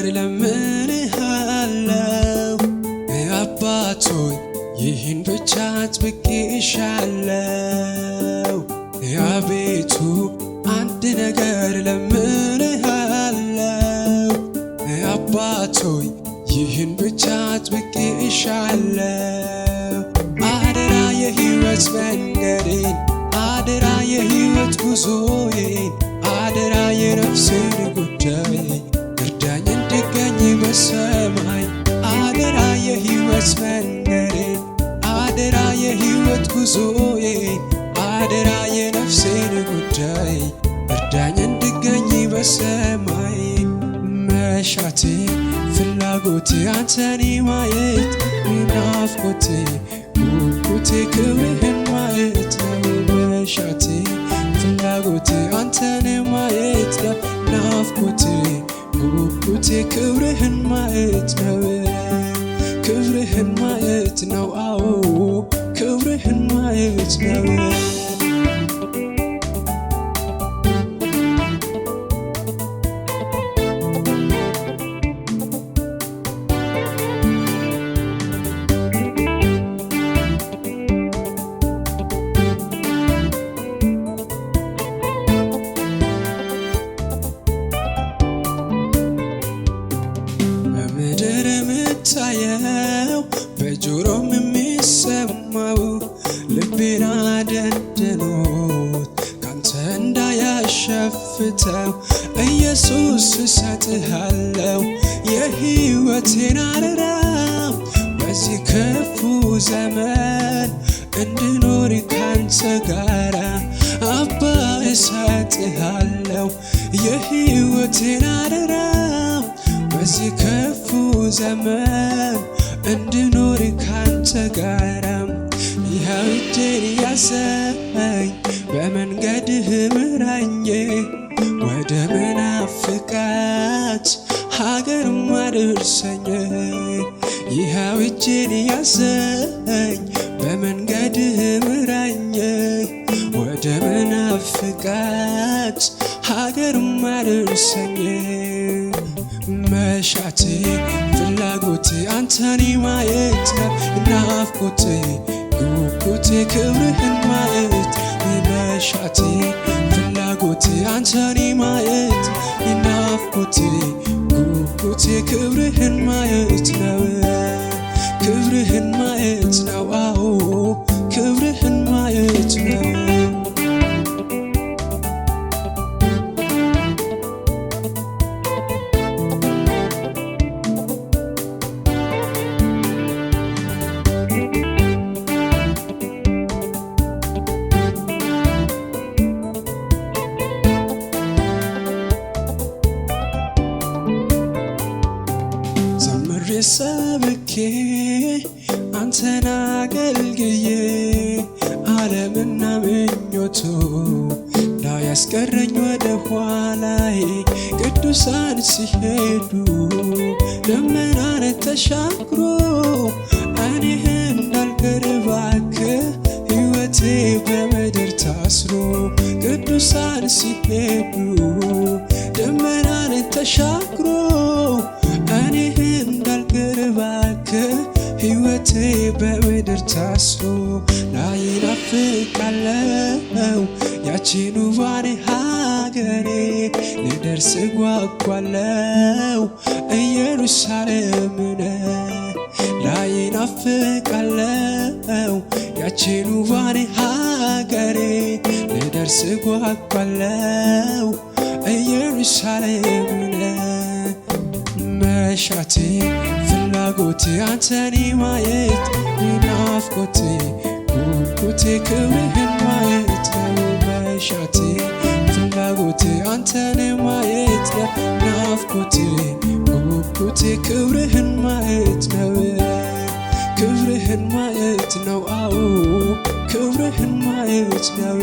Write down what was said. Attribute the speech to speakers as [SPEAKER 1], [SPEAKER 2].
[SPEAKER 1] ነገር ለምንሃለው አባት ሆይ ይህን ብቻ አጥብቄ እሻለው አቤቱ አንድ ነገር ለምንሃለው አባት ሆይ ይህን ብቻ አጥብቄ እሻለው አደራ የሕይወት መንገዴን አደራ የሕይወት ጉዞዬን አደራ የነፍሴን ጉዳይ እርዳኝ እንድገኝ በሰማይ አደራ የሕይወት መንገዴን አደራ የሕይወት ጉዞዬን አደራ የነፍሴን ጉዳይ እርዳኝ እንድገኝ በሰማይ መሻቴ ፍላጎቴ አንተን ማየት ናፍቆቴ ጉጉቴ ክብርህን ማየት ነው መሻቴ ፍላጎቴ አንተን ማየት ነው ናፍቆቴ ጉጉቴ ክብርህን ማየት ነው ክብርህን ማየት ነው አዎ ክብርህን ማየት ነው በምድር የምታየው በጆሮም የሚሰማው ልቤን አደንድኖት ካንተ እንዳያሸፍተው ኢየሱስ እሰጥሃለው የሕይወቴን አደራ በዚህ ክፉ ዘመን እንድኖር ካንተ ጋራ አባ እሰጥሃለው የሕይወቴን አደራ በዚህ ክፉ ዘመን እንድኖር ካንተ ጋራ ይኸው እጄን ያዘኝ በመንገድህ ምራኝ ወደ መናፍቃት ሀገር አድርሰኝ ይኸው እጄን ያዘኝ በመንገድህ ምራኝ ወደ መናፍቃት ሀገር አድርሰኝ መሻቴ ፍላጎቴ አንተን ማየት ነው ናፍቆቴ ጉጉቴ ክብርህን ማየት መሻቴ ፍላጎቴ አንተን ማየት ናፍቆቴ ጉጉቴ ክብርህን ማየት ነው ክብርህን ማየት ነው አዎ ክብርህን ማየት ነው ሰብኬ አንተን አገልግዬ ዓለምና ምኞቱ እንዳያስቀረኝ ወደ ኋላዬ ቅዱሳን ሲሄዱ ደመናን ተሻግሮ እኔህ እንዳልቀር እባክህ ሕይወቴ በምድር ታስሮ ቅዱሳን ሲሄዱ ደመናን ተሻግሮ እኔህ እንዳልቀር እባክህ ሕይወቴ በምድር ታስሮ ናፍቃለው ያቺን ውቧን ሀገሬ ልደርስ ጓጓለው ኢየሩሳሌምን ናፍቃለው ያቺን ውቧን ሀገሬ ልደርስ ጓጓለው ኢየሩሳሌምን መሻቴ ፍላጎቴ አንተን ማየት ናፍቆቴ ጉጉቴ ክብርህን ማየት ነው መሻቴ ፍላጎቴ አንተን ማየት ነው ናፍቆቴ ጉጉቴ ክብርህን ማየት ነው ክብርህን ማየት ነው አዎ ክብርህን ማየት ነው